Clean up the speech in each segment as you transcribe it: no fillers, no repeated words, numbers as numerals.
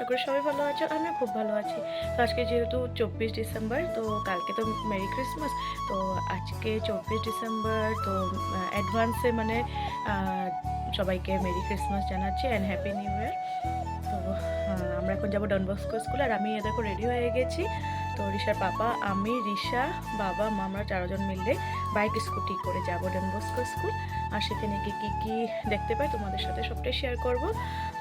আশা করি সবাই ভালো আছো, আমিও খুব ভালো আছি। তো আজকে যেহেতু 24 ডিসেম্বর, তো কালকে তো মেরি ক্রিসমাস। তো আজকে 24 ডিসেম্বর, তো অ্যাডভান্সে মানে আহ, সবাইকে মেরি ক্রিসমাস জানাচ্ছি অ্যান্ড হ্যাপি নিউ ইয়ার। তো আমরা এখন যাবো ডন বস্কো স্কুল, আর আমি দেখো রেডি হয়ে গেছি। তো ঋষার পাপা, আমি, ঋষা, বাবা, মা, আমরা চারজন মিলে বাইক স্কুটি করে যাবো ডন বস্কো স্কুল। আর সেখানে গিয়ে কী কী দেখতে পাই তোমাদের সাথে সবটাই শেয়ার করব।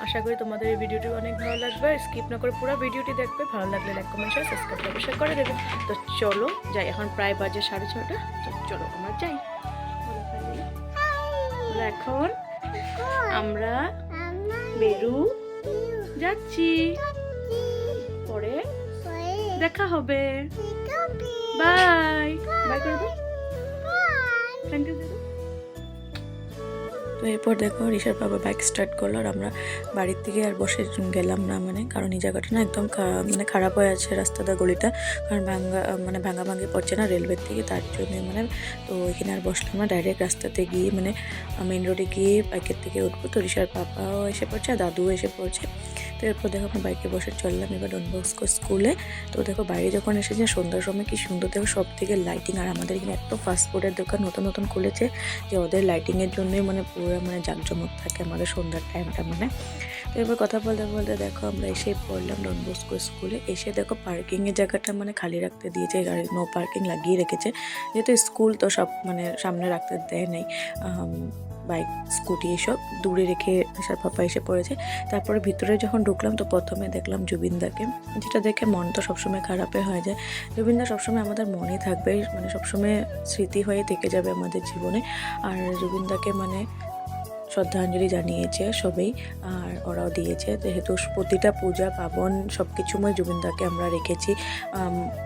আশা করি তোমাদের এই ভিডিওটি অনেক ভালো লাগবে, আর স্কিপ না করে পুরো ভিডিওটি দেখবে। ভালো লাগলে লাইক কমেন্ট শেয়ার সাবস্ক্রাইব অবশ্যই করে দেবে। তো চলো যাই, এখন প্রায় বাজে 6:30। তো চলো আমরা যাই। এখন আমরা বেরু যাচ্ছি, পরে দেখা হবে। বাই বাই করে দাও, থ্যাংক ইউ। তো এরপর দেখো ঋষার বাবা বাইক স্টার্ট করলো, আর আমরা বাড়ির থেকে আর বসে গেলাম না, মানে কারণ এই জায়গাটা না একদম মানে খারাপ হয়ে আছে রাস্তাটা, গলিটা, কারণ ভাঙা ভাঙি পড়ছে না রেলওয়ের থেকে, তার জন্য মানে তো এখানে আর বসলাম না, ডাইরেক্ট রাস্তাতে গিয়ে মানে মেন রোডে গিয়ে বাইকের থেকে উঠবো। তো ঋষার পাপাও এসে পড়ছে আর দাদুও এসে পড়ছে। তো এরপর দেখো আমরা বাইকে বসে চললাম এবার ডন বস্কো স্কুলে। তো দেখো বাইরে যখন এসেছে সন্ধ্যার সময় কি সুন্দর দেখো সব থেকে লাইটিং, আর আমাদের এখানে এত ফাস্টফুডের দোকান নতুন নতুন খুলেছে যে ওদের লাইটিংয়ের জন্যই মানে পুরো মানে জাঁকজমক থাকে আমাদের সন্ধ্যার টাইমটা মানে। তো এবার কথা বলতে বলতে দেখো আমরা এসে পড়লাম ডন বস্কো স্কুলে। এসে দেখো পার্কিংয়ের জায়গাটা মানে খালি রাখতে দিয়েছে, গাড়ি নো পার্কিং লাগিয়ে রেখেছে, যেহেতু স্কুল তো সব মানে সামনে রাখতে দেয় নাই, বাইক স্কুটি এসব দূরে রেখে ঋষার পাপা এসে পড়েছে। তারপরে ভিতরে যখন ঢুকলাম তো প্রথমে দেখলাম জুবিনদাকে, যেটা দেখে মন তো সবসময় খারাপে হয়ে যায়। জুবিনদা সবসময় আমাদের মনে থাকবে, মানে সবসময় স্মৃতি হয়ে থেকে যাবে আমাদের জীবনে। আর জুবিনদাকে মানে শ্রদ্ধাঞ্জলি জানিয়েছে সবাই, আর ওরাও দিয়েছে। যেহেতু প্রতিটা পূজা পার্বণ সব কিছুময় জুবিনদাকে আমরা রেখেছি,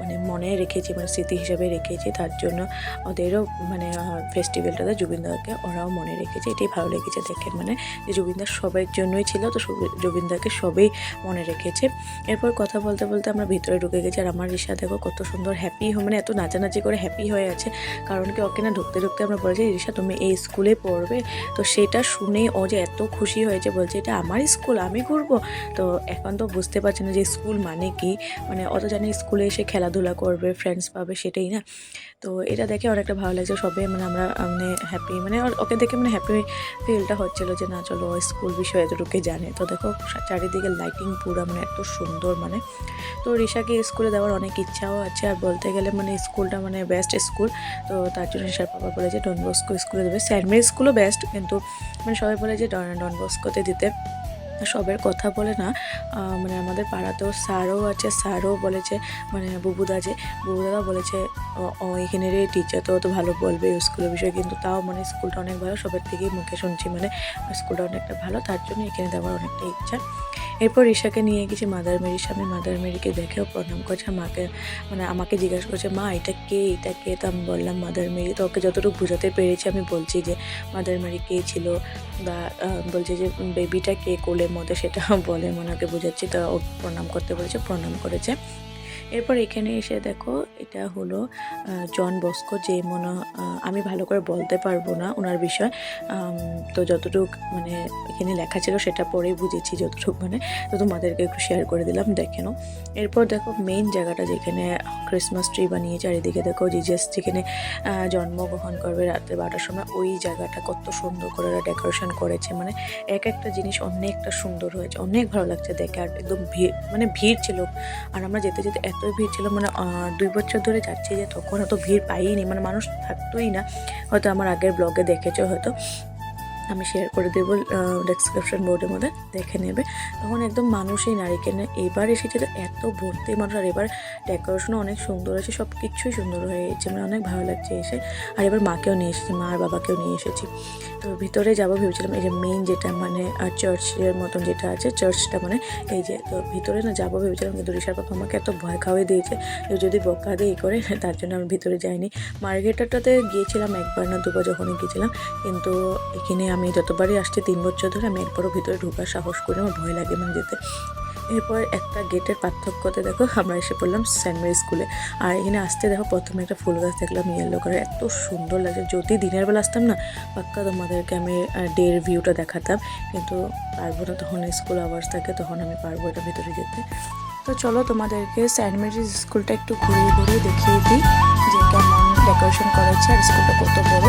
মানে মনে রেখেছি, মানে স্মৃতি হিসেবে রেখেছি, তার জন্য ওদেরও মানে ফেস্টিভ্যালটাতে জুবিনদাকে ওরাও মনে রেখেছে। এটাই ভালো লেগেছে দেখে, মানে যে জুবিনদার সবার জন্যই ছিল, তো জুবিনদাকে সবাই মনে রেখেছে। এরপর কথা বলতে বলতে আমরা ভিতরে ঢুকে গেছি, আর আমার ঋষা দেখো কত সুন্দর হ্যাপি, মানে এত নাচানাচি করে হ্যাপি হয়ে আছে, কারণ কি ওকে না ঢুকতে ঢুকতে আমরা বলেছি ঋষা তুমি এই স্কুলে পড়বে। তো সেটা শুনেই ও যে এত খুশি হয়েছে, বলছে এটা আমার স্কুল, আমি ঘুরবো। তো এখন তো বুঝতে পারছি না যে স্কুল মানে কি, মানে অত জানি স্কুলে এসে খেলাধুলা করবে, ফ্রেন্ডস পাবে, সেটাই না। তো এটা দেখে অনেকটা ভালো লাগছে, সবাই মানে আমরা মানে হ্যাপি, মানে ওকে দেখে মানে হ্যাপি ফিলটা হচ্ছিলো যে না চলো স্কুল বিষয়ে এতটুকু জানে। তো দেখো চারিদিকে লাইটিং পুরো মানে এত সুন্দর মানে। তো ঋষাকে স্কুলে দেওয়ার অনেক ইচ্ছাও আছে, আর বলতে গেলে মানে স্কুলটা মানে বেস্ট স্কুল। তো তার জন্য ঋষার বাবা বলেছে ডন বস্কো স্কুলে দেবে। সেন্ট মেরি স্কুলও বেস্ট, কিন্তু মানে সবাই বলে যে ডন বস্কোতে দিতে। সবের কথা বলে না, মানে আমাদের পাড়াতেও স্যারও আছে, স্যারও বলেছে, মানে বুবুদাদাও বলেছে ও এখানেরই টিচার, তো ভালো বলবে স্কুলের বিষয়ে, কিন্তু তাও মানে স্কুলটা অনেক ভালো, সবার থেকেই মুখে শুনছি মানে স্কুলটা অনেকটা ভালো, তার জন্য এখানে দেওয়ার অনেকটা ইচ্ছা। এরপর ঋষাকে নিয়ে গেছি মাদার মেরির সামনে, মাদার মেরিকে দেখেও প্রণাম করছে, মাকে মানে আমাকে জিজ্ঞাসা করছে মা এটা কে, এটা কে। তো আমি বললাম মাদার মেরি। তো ওকে যতটুকু বোঝাতে পেরেছি আমি বলছি যে মাদার মেরি কে ছিল, বা বলছে যে বেবিটা কে কোলের মধ্যে, সেটা বলে ওনাকে বোঝাচ্ছি। তো ও প্রণাম করতে বলেছে, প্রণাম করেছে। এরপর এখানে এসে দেখো এটা হলো জন বস্কো, যে আমি ভালো করে বলতে পারবো না ওনার বিষয়, তো যতটুকু মানে এখানে লেখা ছিল সেটা পরেই বুঝেছি যতটুকু, মানে তো তোমাদেরকে একটু শেয়ার করে দিলাম, দেখে নাও। এরপর দেখো মেইন জায়গাটা যেখানে ক্রিসমাস ট্রি বানিয়েছে, আর এদিকে দেখো জিজাস যেখানে জন্মগ্রহণ করবে রাত্রে 12টার সময়, ওই জায়গাটা কত সুন্দর করে ডেকোরেশন করেছে, মানে এক একটা জিনিস অনেকটা সুন্দর হয়েছে, অনেক ভালো লাগছে দেখে। আর একদম ভিড় ছিল, আর আমরা যেতে যেতে এতই ভিড় ছিল, মানে 2 বছর ধরে যাচ্ছি যে তখন এত ভিড় পাইনি, মানে মানুষ থাকতোই না। হয়তো আমার আগের ব্লগে দেখেছো, হয়তো আমি শেয়ার করে দেবো ডেসক্রিপশন বোর্ডের মধ্যে, দেখে নেবে। তখন একদম মানুষই নারী কেনে, এবার এসেছে তো এত ভর্তি মানুষ, আর এবার ডেকোরেশনও অনেক সুন্দর হয়েছে, সব কিছুই সুন্দর হয়েছে, মানে অনেক ভালো লাগছে এসে। আর এবার মাকেও নিয়ে এসেছি, মা আর বাবাকেও নিয়ে এসেছি। তো ভিতরে যাবো ভেবেছিলাম, এই যে মেইন যেটা মানে চার্চের মতন যেটা আছে, চার্চটা মানে এই যে, তো ভিতরে না যাবো ভেবেছিলাম, কিন্তু ঋষার বাবা আমাকে এত ভয় খাওয়াই দিয়েছে যে যদি বকা দিয়ে এই করে, তার জন্য আমি ভিতরে যাইনি। মার্কেটটাতে গিয়েছিলাম একবার না দুবার যখনই গিয়েছিলাম, কিন্তু এখানে আমি যতবারই আসছি 3 বছর ধরে, আমি একবারও ভিতরে ঢোকার সাহস করি, আমার ভয় লাগে মানে যেতে। এরপর একটা গেটের পার্থক্যতে দেখো আমরা এসে পড়লাম সেন্ট মেরি স্কুলে। আর এখানে আসতে দেখো প্রথমে একটা ফুল গাছ দেখলাম ইয়েলো কালার, এত সুন্দর লাগে। যদি দিনের বেলা আসতাম না পাক্কা তোমাদেরকে আমি ডের ভিউটা দেখাতাম, কিন্তু পারবো না, তখন স্কুল আওয়ার্স থাকে, তখন আমি পারবো এটা ভিতরে যেতে। তো চলো তোমাদেরকে সেন্ট মেরিজ স্কুলটা একটু ঘুরিয়ে ঘুরিয়ে দেখিয়ে দিই যে কেমন ডেকোরেশন করেছে আর স্কুলটা কত বড়।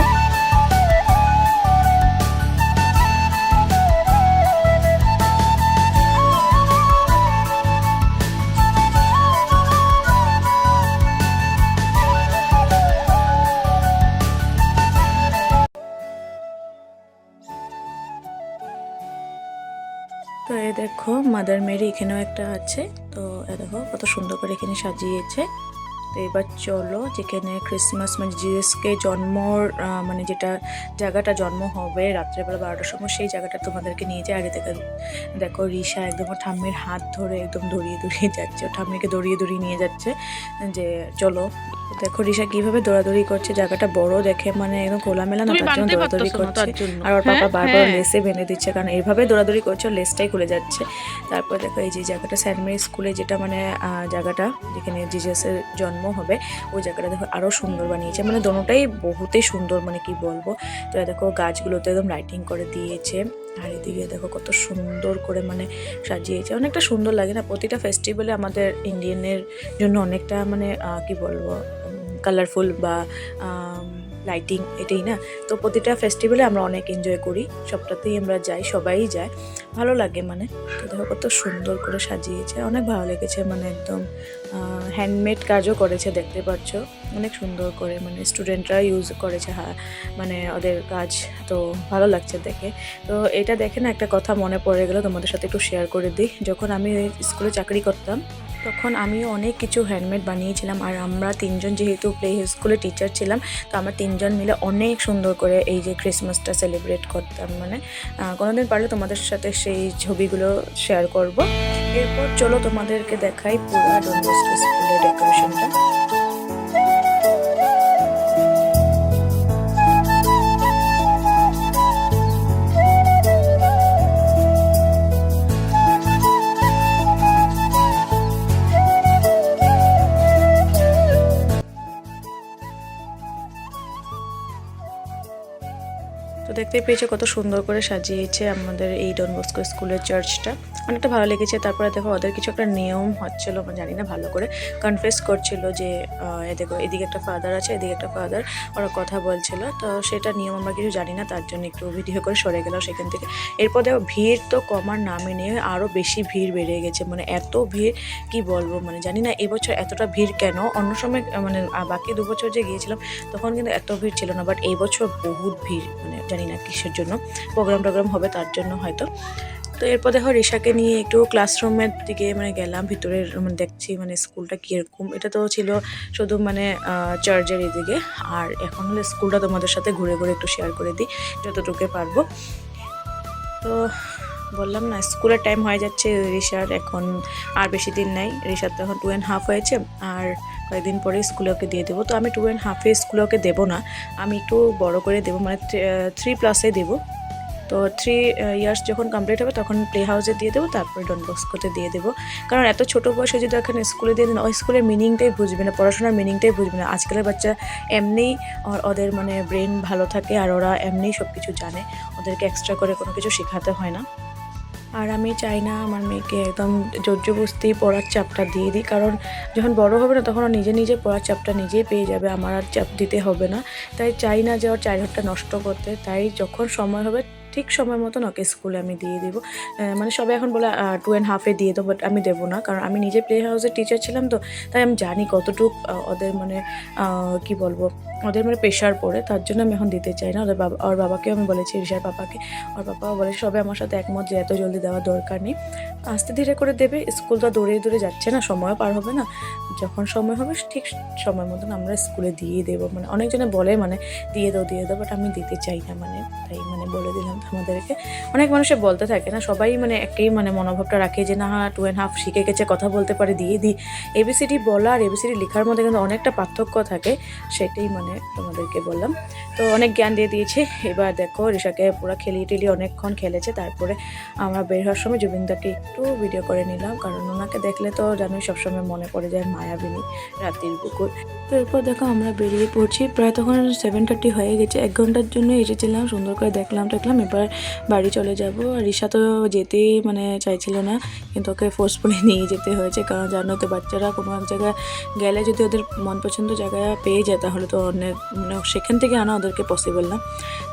তো এই দেখো মাদার মেরি এখানেও একটা আছে। তো এ দেখো কত সুন্দর করে এখানে সাজিয়েছে। তো এবার চলো যেখানে ক্রিসমাস মানে জিজাসকে জন্মর মানে যেটা জায়গাটা জন্ম হবে রাত্রেবেলা 12টার সময়, সেই জায়গাটা তোমাদেরকে নিয়ে যায়। আগে থেকে দেখো রিশা একদম ঠাম্মির হাত ধরে একদম দড়িয়ে দড়িয়ে যাচ্ছে, ঠাম্মিকে দড়িয়ে দড়িয়ে নিয়ে যাচ্ছে যে চলো। দেখো রিশা কিভাবে দৌড়াদৌড়ি করছে, জায়গাটা বড় দেখে মানে একদম খোলামেলা না, তার জন্য দৌড়াদৌড়ি করছে। আর ওর পাপা বারবার লেসে বেঁধে দিচ্ছে, কারণ এইভাবে দৌড়াদৌড়ি করছে লেসটাই খুলে যাচ্ছে। তারপর দেখো এই যে জায়গাটা সেন্ট মেরি স্কুলে যেটা মানে জায়গাটা যেখানে জিজাসের জন্ম হবে, ওই জায়গাটা দেখো আরও সুন্দর বানিয়েছে, মানে দোনোটাই বহুতই সুন্দর, মানে কি বলবো। তো দেখো গাছগুলোতে একদম লাইটিং করে দিয়েছে। আর এদিকে দেখো কত সুন্দর করে মানে সাজিয়েছে, অনেকটা সুন্দর লাগে না। প্রতিটা ফেস্টিভ্যালে আমাদের ইন্ডিয়ানের জন্য অনেকটা মানে কি বলবো কালারফুল বা লাইটিং এটাই না। তো প্রতিটা ফেস্টিভ্যালে আমরা অনেক এনজয় করি, সবটাতেই আমরা যাই, সবাই যায়, ভালো লাগে মানে। তো দেখো কত সুন্দর করে সাজিয়েছে, অনেক ভালো লেগেছে, মানে একদম হ্যান্ডমেড কাজও করেছে, দেখতে পাচ্ছ অনেক সুন্দর করে, মানে স্টুডেন্টরা ইউজ করেছে মানে ওদের কাজ, তো ভালো লাগছে দেখে। তো এটা দেখে না একটা কথা মনে পড়ে গেল, তোমাদের সাথে একটু শেয়ার করে দিই। যখন আমি স্কুলে চাকরি করতাম তখন আমিও অনেক কিছু হ্যান্ডমেড বানিয়েছিলাম। আর আমরা তিনজন যেহেতু প্লে স্কুলে টিচার ছিলাম, তো আমরা তিনজন মিলে অনেক সুন্দর করে এই যে ক্রিসমাসটা সেলিব্রেট করতাম। মানে কোনোদিন পারলে তোমাদের সাথে সেই ছবিগুলো শেয়ার করব। এরপর চলো তোমাদেরকে দেখাই পুরো ডন বস্কো স্কুলের ডেকোরেশনটা। তো দেখতেই পেয়েছো কত সুন্দর করে সাজিয়েছে আমাদের এই ডন বস্কো স্কুলের চার্চটা, অনেকটা ভালো লেগেছে। তারপরে দেখো ওদের কিছু একটা নিয়ম হচ্ছিলো, জানি না, ভালো করে কনফেস করছিল যে দেখো এদিকে একটা ফাদার আছে, এদিকে একটা ফাদার, ওরা কথা বলছিল। তো সেটা নিয়ম আমরা কিছু জানি না, তার জন্য একটু ভিডিও করে সরে গেলাম সেখান থেকে। এরপর দেখো ভিড় তো কমার নামে নেই, আরও বেশি ভিড় বেড়ে গেছে, মানে এত ভিড় কি বলবো, মানে জানি না এবছর এতটা ভিড় কেন। অন্য সময় মানে বাকি 2 বছর যে গিয়েছিলাম তখন কিন্তু এত ভিড় ছিল না, বাট এই বছর বহুত ভিড়, মানে জানি না কিসের জন্য, প্রোগ্রাম হবে তার জন্য হয়তো। তো এরপর দেখো রিশাকে নিয়ে একটু ক্লাসরুমের দিকে মানে গেলাম, ভিতরের মানে দেখছি মানে স্কুলটা কীরকম। এটা তো ছিল শুধু মানে চার্চের এদিকে, আর এখন হলে স্কুলটা তোমাদের সাথে ঘুরে ঘুরে একটু শেয়ার করে দিই যতটুকু পারবো। তো বললাম না স্কুলের টাইম হয়ে যাচ্ছে রিশার, এখন আর বেশি দিন নাই, রিশার তো এখন 2.5 হয়েছে, আর কয়েকদিন পরে স্কুলে ওকে দিয়ে দেবো। তো আমি 2.5 স্কুলে ওকে দেবো না, আমি একটু বড় করে দেবো, মানে 3+ দেবো। তো 3 ইয়ার্স যখন কমপ্লিট হবে তখন প্লে হাউসে দিয়ে দেবো, তারপরে ডন বস্কোতে দিয়ে দেবো। কারণ এত ছোটো বয়সে যদি এখানে স্কুলে দিয়ে দেন, ওই স্কুলের মিনিংটাই বুঝবে না, পড়াশোনার মিনিংটাই বুঝবে না। আজকালের বাচ্চা এমনিই ওদের মানে ব্রেন ভালো থাকে, আর ওরা এমনিই সব কিছু জানে, ওদেরকে এক্সট্রা করে কোনো কিছু শেখাতে হয় না। আর আমি চাই না আমার মেয়েকে একদম জোরজবস্তি পড়ার চাপটা দিয়ে দিই, কারণ যখন বড় হবে না তখন ও নিজে নিজে পড়ার চাপটা নিজেই পেয়ে যাবে, আমার আর চাপ দিতে হবে না। তাই চাই না যে ওর চাইল্ডহুডটা নষ্ট করতে। তাই যখন সময় হবে ঠিক সময় মতন ওকে স্কুলে আমি দিয়ে দেবো। মানে সবাই এখন বলে 2.5 দিয়ে দেবো, বাট আমি দেবো না, কারণ আমি নিজে প্লে হাউসের টিচার ছিলাম, তো তাই আমি জানি কতটুকু ওদের মানে কি বলবো ওদের মানে প্রেশার পড়ে, তার জন্য আমি এখন দিতে চাই না। ওর বাবাকেও আমি বলেছি, রিশার পাপাকে, ওর পাপাও বলেছে, সবাই আমার সাথে একমত যে এত জলদি দেওয়ার দরকার নেই, আস্তে ধীরে করে দেবে। স্কুল তো দৌড়ে দৌড়ে যাচ্ছে না, সময়ও পার হবে না, যখন সময় হবে ঠিক সময় মতন আমরা স্কুলে দিয়ে দেবো। মানে অনেকজনে বলে মানে দিয়ে দাও, বাট আমি দিতে চাই না, মানে তাই মানে বলে দিলাম আমাদেরকে। অনেক মানুষে বলতে থাকে না, সবাই মানে একই মানে মনোভাবটা রাখে যে না 2.5 শিখে গেছে, কথা বলতে পারে, দিয়ে দিই। এবিসিডি বলা আর এবিসিডি লেখার মধ্যে কিন্তু অনেকটা পার্থক্য থাকে, সেটাই মানে তোমাদেরকে বললাম। তো অনেক জ্ঞান দিয়ে দিয়েছে। এবার দেখো ঋষাকে পুরো খেলিয়ে টেলিয়ে অনেকক্ষণ খেলেছে। তারপরে আমরা বের হওয়ার সময় জুবিনদাকে একটু ভিডিও করে নিলাম, কারণ ওনাকে দেখলে তো জানোই সবসময় মনে পড়ে যায় মায়াবিনী রাতের বুকুর। তো এরপর দেখো আমরা বেরিয়ে পড়ছি। প্রায় তখন 7:30 হয়ে গেছে। 1 ঘন্টার জন্য এসেছিলাম, সুন্দর করে দেখলাম এবার বাড়ি চলে যাব। আর ঋষা তো যেতেই মানে চাইছিল না, কিন্তু ওকে ফোর্সফুলি নিয়ে যেতে হয়েছে, কারণ জানো তো বাচ্চারা কোনো এক জায়গায় গেলে যদি ওদের মন পছন্দ জায়গায় পেয়ে যায় তাহলে তো অনেক মানে সেখান থেকে আনা ওদেরকে পসিবল না।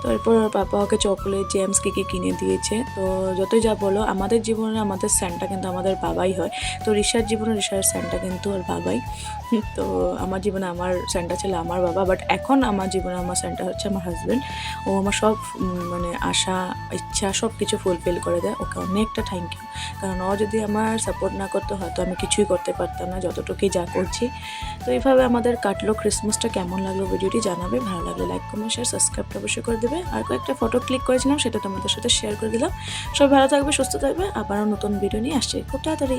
তো এরপর পাপা ওকে চকলেট জেমস কী কিনে দিয়েছে। তো যতই যা বলো আমাদের জীবনে আমাদের স্যান্টা কিন্তু আমাদের বাবাই হয়। তো ঋষার জীবনে ঋষার স্যান্টা কিন্তু ওর বাবাই। তো আমার জীবনে আমার স্যান্টা ছিল আমার বাবা, বাট এখন আমার জীবনে আমার স্যান্টা হচ্ছে আমার হাজব্যান্ড। ও আমার সব মানে আশা ইচ্ছা সব কিছু ফুলফিল করে দেয়। ওকে অনেকটা থ্যাংক ইউ, কারণ ও যদি আমার সাপোর্ট না করতে হয়তো আমি কিছুই করতে পারতাম না, যতটুকুই যা করছি। তো এইভাবে আমাদের কাটলো ক্রিসমাসটা। কেমন লাগলো ভিডিওটি জানাবে, ভালো লাগলে লাইক কমেন্ট শেয়ার সাবস্ক্রাইবটা অবশ্যই করে দেবে। আর কয়েকটা ফটো ক্লিক করেছিলাম সেটা তোমাদের সাথে শেয়ার করে দিলাম। সব ভালো থাকবে, সুস্থ থাকবে, আবারও নতুন ভিডিও নিয়ে আসছি খুব তাড়াতাড়ি।